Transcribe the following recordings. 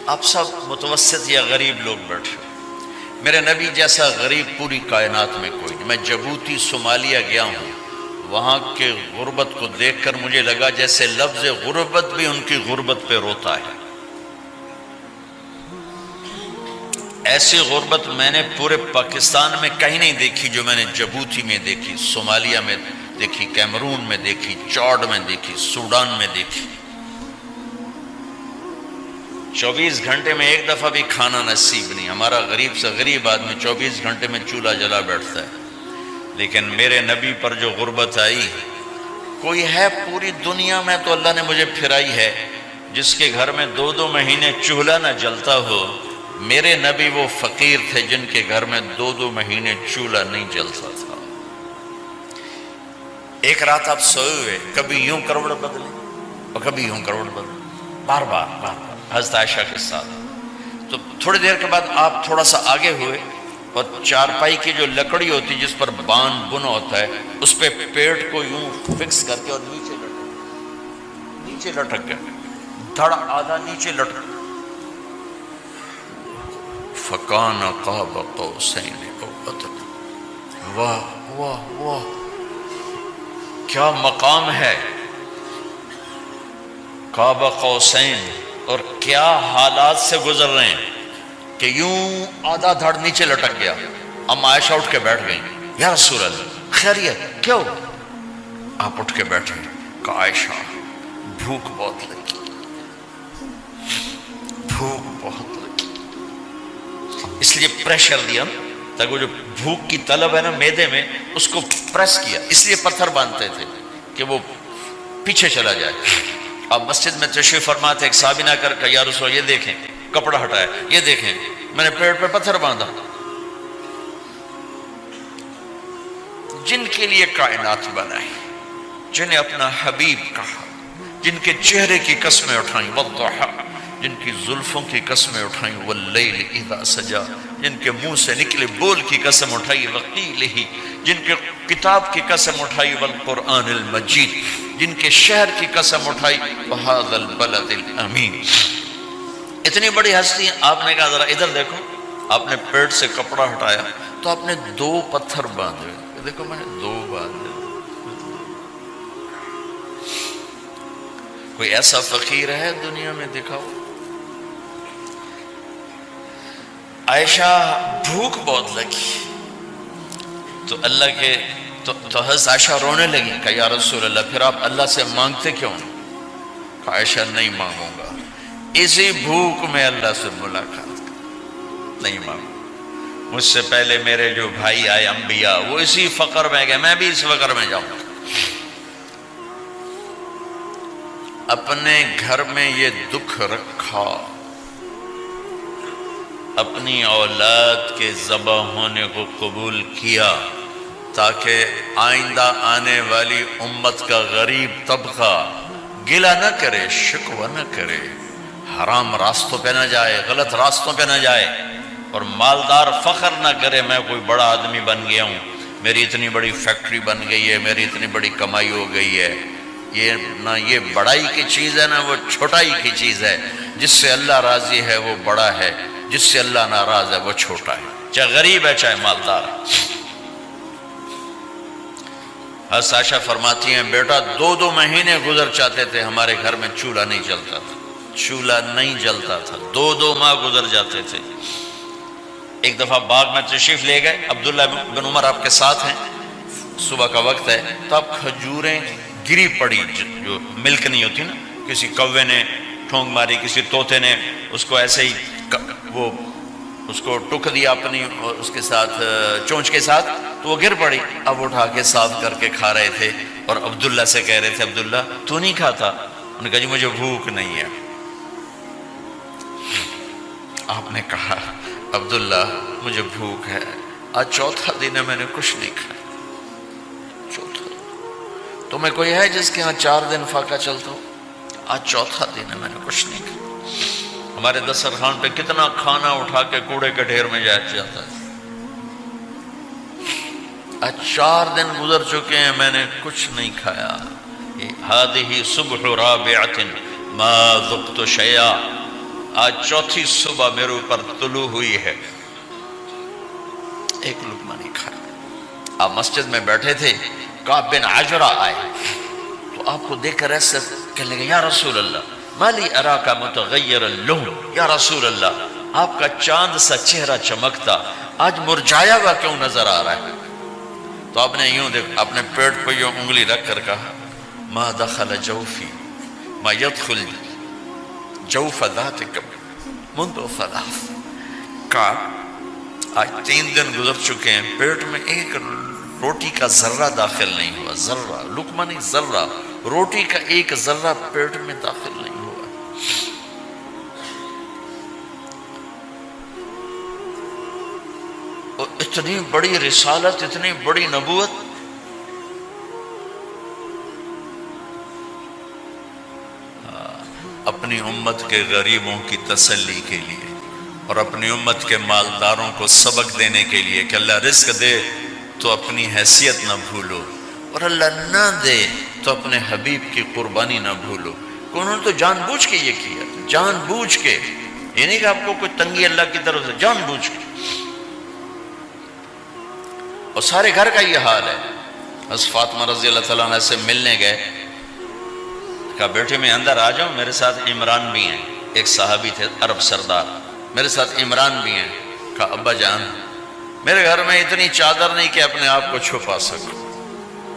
آپ سب متوسط یا غریب لوگ بیٹھے، میرے نبی جیسا غریب پوری کائنات میں کوئی نہیں۔ میں جبوتی صومالیہ گیا ہوں، وہاں کے غربت کو دیکھ کر مجھے لگا جیسے لفظ غربت بھی ان کی غربت پہ روتا ہے۔ ایسی غربت میں نے پورے پاکستان میں کہیں نہیں دیکھی جو میں نے جبوتی میں دیکھی، صومالیہ میں دیکھی، کیمرون میں دیکھی، چاڈ میں دیکھی، سوڈان میں دیکھی۔ 24 گھنٹے میں ایک دفعہ بھی کھانا نصیب نہیں۔ ہمارا غریب سے غریب آدمی 24 گھنٹے میں چولہا جلا بیٹھتا ہے، لیکن میرے نبی پر جو غربت آئی، کوئی ہے پوری دنیا میں تو اللہ نے مجھے پھرائی ہے جس کے گھر میں 2 مہینے چولہا نہ جلتا ہو۔ میرے نبی وہ فقیر تھے جن کے گھر میں 2 مہینے چولہا نہیں جلتا تھا۔ ایک رات آپ سوئے ہوئے، کبھی یوں کروڑ بدلے اور کبھی یوں کروڑ بدلے، بار بار حضرت عائشہ کے ساتھ۔ تو تھوڑی دیر کے بعد آپ تھوڑا سا آگے ہوئے اور چارپائی کی جو لکڑی ہوتی جس پر بان بنا ہوتا ہے، اس پہ پیٹ کو یوں فکس کر کے اور نیچے لٹک گئے، دھڑ آدھا نیچے لٹک۔ فَكَانَ قَابَ قَوْسَيْنِ أَوْ أَدْنَىٰ۔ واہ واہ واہ، کیا مقام ہے قاب قوسین، اور کیا حالات سے گزر رہے ہیں کہ یوں آدھا دھڑ نیچے لٹک گیا۔ ام عائشہ اٹھ کے بیٹھ گئیں، یا رسول اللہ خیریت کیوں؟ آپ اٹھ کے بیٹھے، کہا عائشہ بھوک بہت لگی، بھوک بہت لگی، اس لیے پریشر دیا تاکہ وہ جو بھوک کی طلب ہے نا میدے میں، اس کو پریس کیا، اس لیے پتھر باندھتے تھے کہ وہ پیچھے چلا جائے۔ اب مسجد میں تشریف فرما تھے، ایک صحابی نہ کر کہ یا رسول اللہ یہ دیکھیں کپڑا ہٹایا، یہ دیکھیں میں نے پیٹ پہ پتھر باندھا۔ جن کے لیے کائنات بنائی، جنہیں اپنا حبیب کہا، جن کے چہرے کی قسمیں اٹھائیں، والضحیٰ، جن کی زلفوں کی قسمیں اٹھائیں، واللیل اذا سجا، جن کے منہ سے نکلے بول کی قسم اٹھائی، وقیلہ، جن کے کتاب کی قسم اٹھائی، والقرآن المجید، جن کے شہر کی قسم اٹھائی، وہذا البلد الامین۔ اتنی بڑی ہستی ہیں، آپ نے کہا ذرا ادھر دیکھو، آپ نے پیٹ سے کپڑا ہٹایا تو آپ نے 2 پتھر باندھے، دیکھو میں نے 2 باندھے۔ کوئی ایسا فقیر ہے دنیا میں دکھاؤ؟ عائشہ بھوک بہت لگی تو اللہ کے تو حضرت عائشہ رونے لگی، کہا یا رسول اللہ پھر آپ اللہ سے مانگتے کیوں؟ کہا عائشہ نہیں مانگوں گا، اسی بھوک میں اللہ سے ملاقات نہیں مانگوں۔ مجھ سے پہلے میرے جو بھائی آئے انبیاء، وہ اسی فقر میں گئے، میں بھی اس فقر میں جاؤں گا۔ اپنے گھر میں یہ دکھ رکھا، اپنی اولاد کے ذبح ہونے کو قبول کیا تاکہ آئندہ آنے والی امت کا غریب طبقہ گلہ نہ کرے، شکوہ نہ کرے، حرام راستوں پہ نہ جائے، غلط راستوں پہ نہ جائے، اور مالدار فخر نہ کرے میں کوئی بڑا آدمی بن گیا ہوں، میری اتنی بڑی فیکٹری بن گئی ہے، میری اتنی بڑی کمائی ہو گئی ہے۔ یہ نہ یہ بڑائی کی چیز ہے، نہ وہ چھوٹائی کی چیز ہے۔ جس سے اللہ راضی ہے وہ بڑا ہے، جس سے اللہ ناراض ہے وہ چھوٹا ہے، چاہے غریب ہے چاہے مالدار ہے۔ حضرت عائشہ فرماتی ہیں بیٹا 2 مہینے گزر جاتے تھے، ہمارے گھر میں چولہا نہیں جلتا تھا، چولہا نہیں جلتا تھا، 2 ماہ گزر جاتے تھے۔ ایک دفعہ باغ میں تشریف لے گئے، عبداللہ بن عمر آپ کے ساتھ ہیں، صبح کا وقت ہے تو اب کھجوریں گری پڑی، جو ملک نہیں ہوتی نا، کسی کوے نے ٹھونگ ماری، کسی طوطے نے اس کو ایسے ہی وہ اس کو ٹک دیا اپنی اس کے ساتھ چونچ کے ساتھ، تو وہ گر پڑی۔ اب اٹھا کے صاف کر کے کھا رہے تھے اور عبداللہ سے کہہ رہے تھے عبداللہ تو نہیں کھاتا؟ انہوں نے کہا جی مجھے بھوک نہیں ہے۔ آپ نے کہا عبداللہ مجھے بھوک ہے، آج 4تھا دن ہے میں نے کچھ نہیں کھایا، 4تھا دن۔ تمہیں کوئی ہے جس کے ہاں 4 دن فاقہ چلتا ہو؟ آج 4تھا دن ہے میں نے کچھ نہیں کھایا۔ ہمارے دسترخوان پہ کتنا کھانا اٹھا کے کوڑے کے ڈھیر میں جاتا ہے، آج 4 دن گزر چکے ہیں میں نے کچھ نہیں کھایا۔ هذه صبح رابعة ما ذقت شيئا، آج چوتھی صبح میرے اوپر طلوع ہوئی ہے، ایک لقمہ نہیں کھایا۔ آپ مسجد میں بیٹھے تھے، کعب بن عجرہ آئے تو آپ کو دیکھ کر ایسے کہنے لگے، یا رسول اللہ مالی اراکا متغیر اللون، یا رسول اللہ آپ کا چاند سا چہرہ چمکتا آج مرجھایا ہوا کیوں نظر آ رہا ہے؟ تو آپ نے یوں دیکھ اپنے پیٹ پہ یوں انگلی رکھ کر کہا، ما دخل جوفی ما يدخل جوف ذاتکم منذ ثلاث، کہا آج 3 دن گزر چکے ہیں، پیٹ میں ایک روٹی کا ذرہ داخل نہیں ہوا، ذرہ، لقمہ نہیں، ذرہ، روٹی کا ایک ذرہ پیٹ میں داخل نہیں ہوا۔ اور اتنی بڑی رسالت، اتنی بڑی نبوت، اپنی امت کے غریبوں کی تسلی کے لیے اور اپنی امت کے مالداروں کو سبق دینے کے لیے کہ اللہ رزق دے تو اپنی حیثیت نہ بھولو، اور اللہ نہ دے تو اپنے حبیب کی قربانی نہ بھولو۔ انہوں نے تو جان بوجھ کے یہ کیا، جان بوجھ کے، یہ نہیں کہ آپ کو کوئی تنگی اللہ کی طرف سے، جان بوجھ کے۔ اور سارے گھر کا یہ حال ہے۔ حضرت فاطمہ رضی اللہ تعالیٰ عنہ سے ملنے گئے، کہا بیٹے میں اندر آ جاؤں، میرے ساتھ عمران بھی ہیں، ایک صحابی تھے عرب سردار، میرے ساتھ عمران بھی ہیں۔ کہا ابا جان میرے گھر میں اتنی چادر نہیں کہ اپنے آپ کو چھپا سکوں،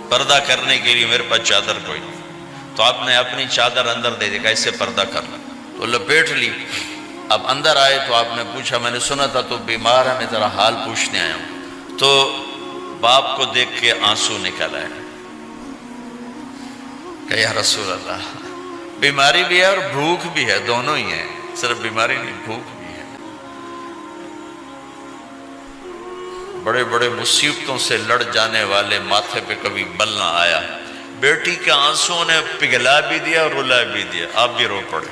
پردہ کرنے کے لیے میرے پاس چادر کوئی نہیں، تو آپ نے اپنی چادر اندر دے دی، کیسے پردہ کرنا، تو لپیٹ لی۔ اب اندر آئے تو آپ نے پوچھا، میں نے سنا تھا تو بیمار ہے، میں تیرا حال پوچھنے آیا ہوں۔ تو باپ کو دیکھ کے آنسو نکل آئے کہ یا رسول اللہ بیماری بھی ہے اور بھوک بھی ہے، دونوں ہی ہیں، صرف بیماری نہیں، بھوک بھی ہے۔ بڑے بڑے مصیبتوں سے لڑ جانے والے ماتھے پہ کبھی بل نہ آیا۔ بیٹی کے آنسوں نے پگھلا بھی دیا اور رلا بھی دیا، آپ بھی رو پڑے،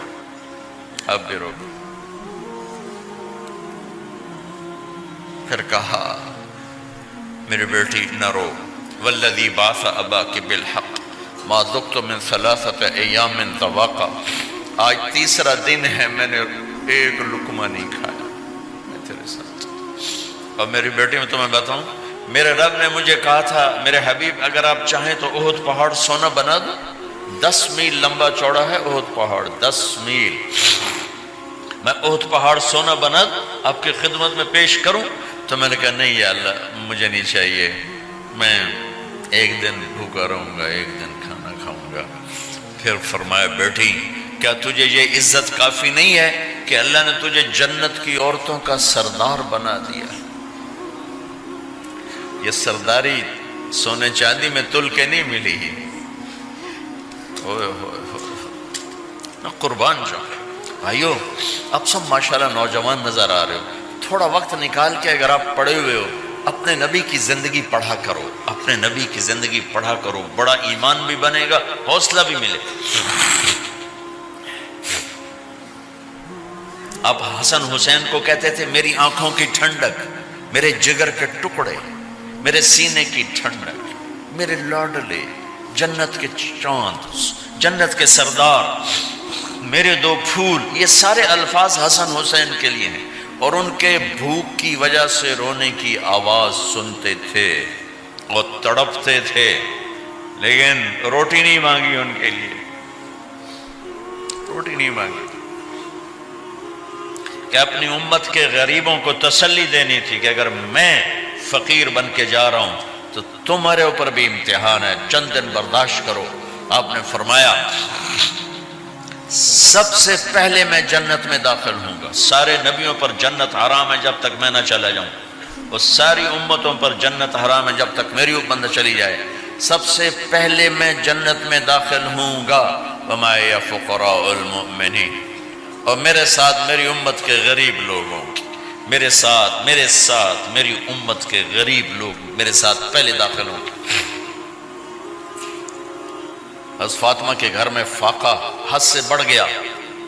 آپ بھی رو پڑے۔ پھر کہا میری بیٹی نہ رو، والذی بعث اباک بالحق ما ذقت من 3 ایام طواقا، آج 3 دن ہے میں نے ایک لقمہ نہیں کھایا، میں تیرے ساتھ۔ اور میری بیٹی میں تمہیں بتاؤں، میرے رب نے مجھے کہا تھا میرے حبیب اگر آپ چاہیں تو احد پہاڑ سونا بنا دو، 10 میل لمبا چوڑا ہے احد پہاڑ، 10 میل، میں احد پہاڑ سونا بنا دوں آپ کی خدمت میں پیش کروں؟ تو میں نے کہا نہیں یا اللہ مجھے نہیں چاہیے، میں ایک دن بھوکا رہوں گا، ایک دن کھانا کھاؤں گا۔ پھر فرمایا بیٹی کیا تجھے یہ عزت کافی نہیں ہے کہ اللہ نے تجھے جنت کی عورتوں کا سردار بنا دیا؟ یہ سرداری سونے چاندی میں تل کے نہیں ملی، ہوئے ہوئے ہوئے قربان جاؤں۔ بھائیو اب سب ماشاءاللہ نوجوان نظر آ رہے ہو، تھوڑا وقت نکال کے اگر آپ پڑھے ہوئے ہو اپنے نبی کی زندگی پڑھا کرو، اپنے نبی کی زندگی پڑھا کرو، بڑا ایمان بھی بنے گا، حوصلہ بھی ملے۔ آپ حسن حسین کو کہتے تھے میری آنکھوں کی ٹھنڈک، میرے جگر کے ٹکڑے، میرے سینے کی ٹھنڈک، میرے لاڈلے، جنت کے چاند، جنت کے سردار، میرے 2 پھول، یہ سارے الفاظ حسن حسین کے لیے ہیں۔ اور ان کے بھوک کی وجہ سے رونے کی آواز سنتے تھے اور تڑپتے تھے، لیکن روٹی نہیں مانگی ان کے لیے، روٹی نہیں مانگی، کہ اپنی امت کے غریبوں کو تسلی دینی تھی کہ اگر میں فقیر بن کے جا رہا ہوں تو تمہارے اوپر بھی امتحان ہے، چند دن برداشت کرو۔ آپ نے فرمایا سب سے پہلے میں جنت میں داخل ہوں گا، سارے نبیوں پر جنت حرام ہے جب تک میں نہ چلا جاؤں، اور ساری امتوں پر جنت حرام ہے جب تک میری امت نہ چلی جائے، سب سے پہلے میں جنت میں داخل ہوں گا۔ وما یا فقراء المؤمنین، اور میرے ساتھ میری امت کے غریب لوگوں، میرے ساتھ میری امت کے غریب لوگ میرے ساتھ پہلے داخل ہوں گے۔ حضرت فاطمہ کے گھر میں فاقہ حد سے بڑھ گیا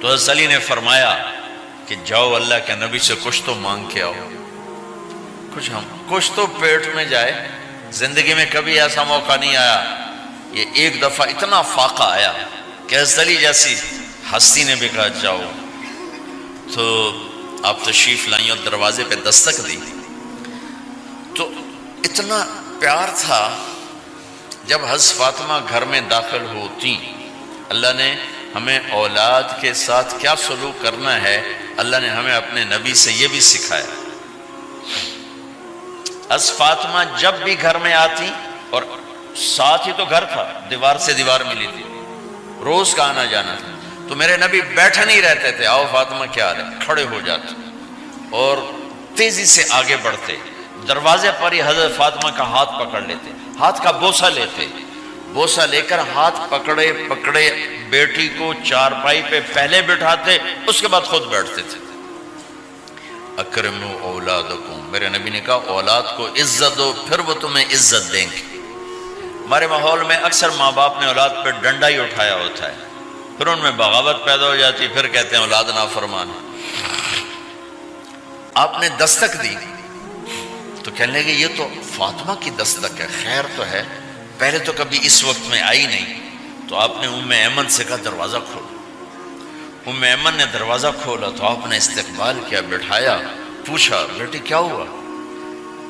تو حضرت علی نے فرمایا کہ جاؤ اللہ کے نبی سے کچھ تو مانگ کے آؤ، کچھ تو پیٹ میں جائے۔ زندگی میں کبھی ایسا موقع نہیں آیا، یہ ایک دفعہ اتنا فاقہ آیا کہ حضرت علی جیسی ہستی نے بھی کہا جاؤ۔ تو آپ تشریف لائیں اور دروازے پہ دستک دی تو اتنا پیار تھا. جب حضرت فاطمہ گھر میں داخل ہوتی، اللہ نے ہمیں اولاد کے ساتھ کیا سلوک کرنا ہے اللہ نے ہمیں اپنے نبی سے یہ بھی سکھایا. حضرت فاطمہ جب بھی گھر میں آتی، اور ساتھ ہی تو گھر تھا، دیوار سے دیوار ملی تھی، روز کا آنا جانا تھا، تو میرے نبی بیٹھے نہیں رہتے تھے، آؤ فاطمہ کیا حال ہے، کھڑے ہو جاتے اور تیزی سے آگے بڑھتے. دروازے پر ہی حضرت فاطمہ کا ہاتھ پکڑ لیتے، ہاتھ کا بوسہ لیتے، بوسہ لے کر ہاتھ پکڑے پکڑے بیٹی کو چارپائی پہ پہلے بٹھاتے، اس کے بعد خود بیٹھتے تھے. اکرموا اولادکم، میرے نبی نے کہا اولاد کو عزت دو، پھر وہ تمہیں عزت دیں گے. ہمارے ماحول میں اکثر ماں باپ نے اولاد پہ ڈنڈا ہی اٹھایا ہوتا ہے، پھر ان میں بغاوت پیدا ہو جاتی، پھر کہتے ہیں اولاد نافرمان ہے. آپ نے دستک دی تو کہنے لگے یہ تو فاطمہ کی دستک ہے، خیر تو ہے، پہلے تو کبھی اس وقت میں آئی نہیں. تو آپ نے ام ایمن سے کہا دروازہ کھولو. ام ایمن نے دروازہ کھولا تو آپ نے استقبال کیا، بٹھایا، پوچھا بیٹی کیا ہوا،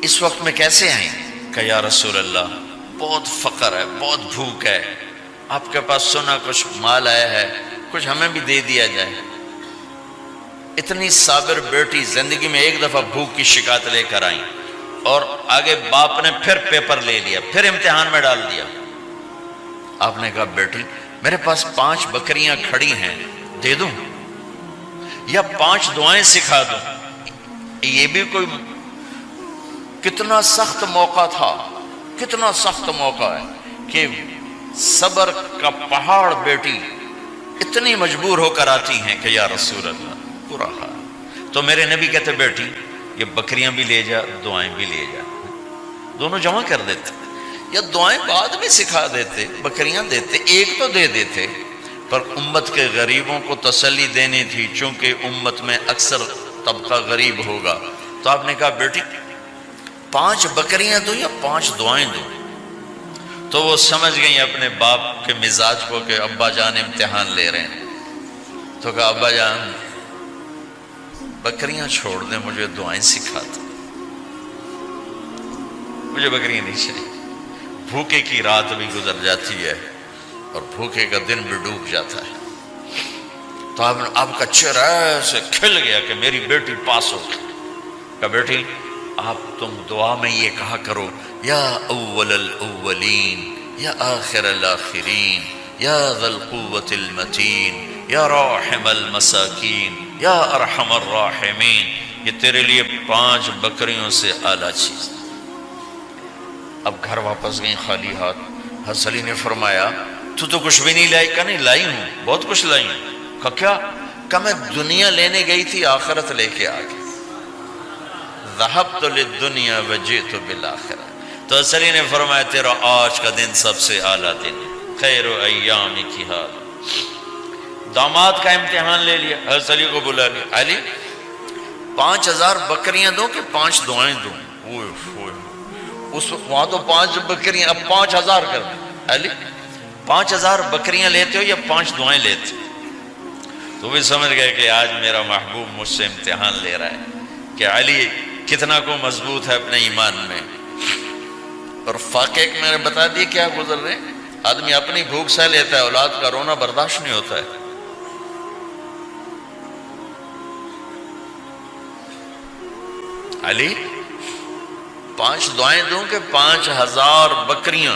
اس وقت میں کیسے آئیں؟ کہ یا رسول اللہ بہت فقر ہے، بہت بھوک ہے، آپ کے پاس سنا کچھ مال آیا ہے، کچھ ہمیں بھی دے دیا جائے. اتنی صابر بیٹی زندگی میں ایک دفعہ بھوک کی شکایت لے کر آئیں، اور آگے باپ نے پھر پیپر لے لیا، پھر امتحان میں ڈال دیا. آپ نے کہا بیٹی میرے پاس 5 بکریاں کھڑی ہیں، دے دوں یا 5 دعائیں سکھا دوں؟ یہ بھی کوئی کتنا سخت موقع تھا، کتنا سخت موقع ہے کہ صبر کا پہاڑ بیٹی اتنی مجبور ہو کر آتی ہیں کہ یا رسول اللہ برا حال. تو میرے نبی کہتے بیٹی یہ بکریاں بھی لے جا، دعائیں بھی لے جا، دونوں جمع کر دیتے، یا دعائیں بعد میں سکھا دیتے، بکریاں دیتے، ایک تو دے دیتے. پر امت کے غریبوں کو تسلی دینی تھی، چونکہ امت میں اکثر طبقہ غریب ہوگا. تو آپ نے کہا بیٹی 5 بکریاں دوں یا 5 دعائیں دوں؟ تو وہ سمجھ گئی اپنے باپ کے مزاج کو کہ ابا جان امتحان لے رہے ہیں. تو کہا ابا جان بکریاں چھوڑ دیں، مجھے دعائیں سکھا دیں، مجھے بکریاں نہیں چاہیے. بھوکے کی رات بھی گزر جاتی ہے اور بھوکے کا دن بھی ڈوب جاتا ہے. تو آپ کا چہرہ ایسے کھل گیا کہ میری بیٹی پاس ہو گئی. کہ بیٹی آپ تم دعا میں یہ کہا کرو یا اول الاولین یا آخر الاخرین یا ذا القوة المتین یا راحم المساکین یا ارحم الراحمین. یہ تیرے لیے 5 بکریوں سے اعلیٰ چیز. اب گھر واپس گئیں خالی ہاتھ. حضرت علی نے فرمایا تو کچھ بھی نہیں لائی؟ کہا نہیں لائی ہوں، بہت کچھ لائی ہوں. کہا کیا؟ کہا میں دنیا لینے گئی تھی، آخرت لے کے آ گئی. ذهبت للدنیا وجئت بالآخرہ. تو حضرت علی نے فرمایا تیرا آج کا دن سب سے اعلیٰ دن، خیر ایام کی حال. داماد کا امتحان لے لیا، حضرت علی کو بلا لیا. علی 5000 بکریاں دوں کہ 5 دعائیں دوں؟ اس وہاں تو 5 بکریاں، اب 5000 کر دیں. علی 5000 بکریاں لیتے ہو یا 5 دعائیں لیتے ہو؟ تو بھی سمجھ گئے کہ آج میرا محبوب مجھ سے امتحان لے رہا ہے کہ علی کتنا کو مضبوط ہے اپنے ایمان میں. اور فاقے میں نے بتا دیے کیا گزر رہے. آدمی اپنی بھوک سہ لیتا ہے، اولاد کا رونا برداشت نہیں ہوتا ہے. علی 5 دعائیں دوں کہ 5000 بکریاں؟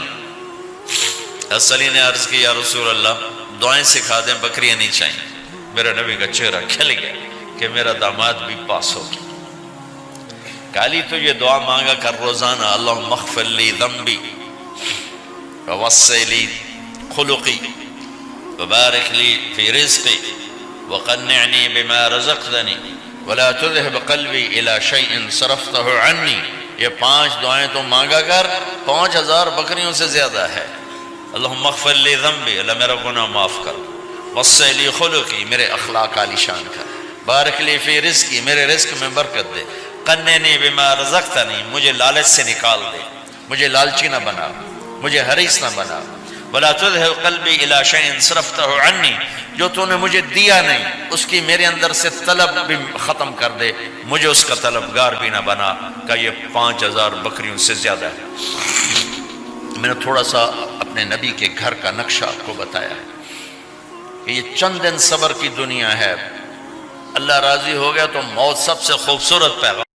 حضرت علی نے عرض کی یا رسول اللہ دعائیں سکھا دیں، بکریاں نہیں چاہیے. میرا نبی کا چہرہ کھل گیا کہ میرا داماد بھی پاس ہو گیا. علی تو یہ دعا مانگا کر روزانہ، اللہم اغفر لی ذنبی ووسع لی خلقی وبارک لی فی رزقی وقنعنی بما رزقتنی ولا تذهب قلبی الی شیء صرفته عنی. یہ 5 دعائیں تو مانگا کر، 5000 بکریوں سے زیادہ ہے. اللہم اغفر لی ذنبی، اللہ میرا گناہ معاف کر. وسع لی خلقی، میرے اخلاق عالی شان کر. بارک لی فی رزقی، میرے رزق میں برکت دے. قنعنی بما رزقتنی، مجھے لالچ سے نکال دے، مجھے لالچی نہ بنا، مجھے حریص نہ بنا. ولا تذهب قلبی الی شیء صرفتہ عنی، جو تو نے مجھے دیا نہیں اس کی میرے اندر سے طلب بھی ختم کر دے، مجھے اس کا طلبگار بھی نہ بنا، کہ یہ 5000 بکریوں سے زیادہ ہے۔ میں نے تھوڑا سا اپنے نبی کے گھر کا نقشہ آپ کو بتایا ہے کہ یہ چند دن صبر کی دنیا ہے، اللہ راضی ہو گیا تو موت سب سے خوبصورت پیغام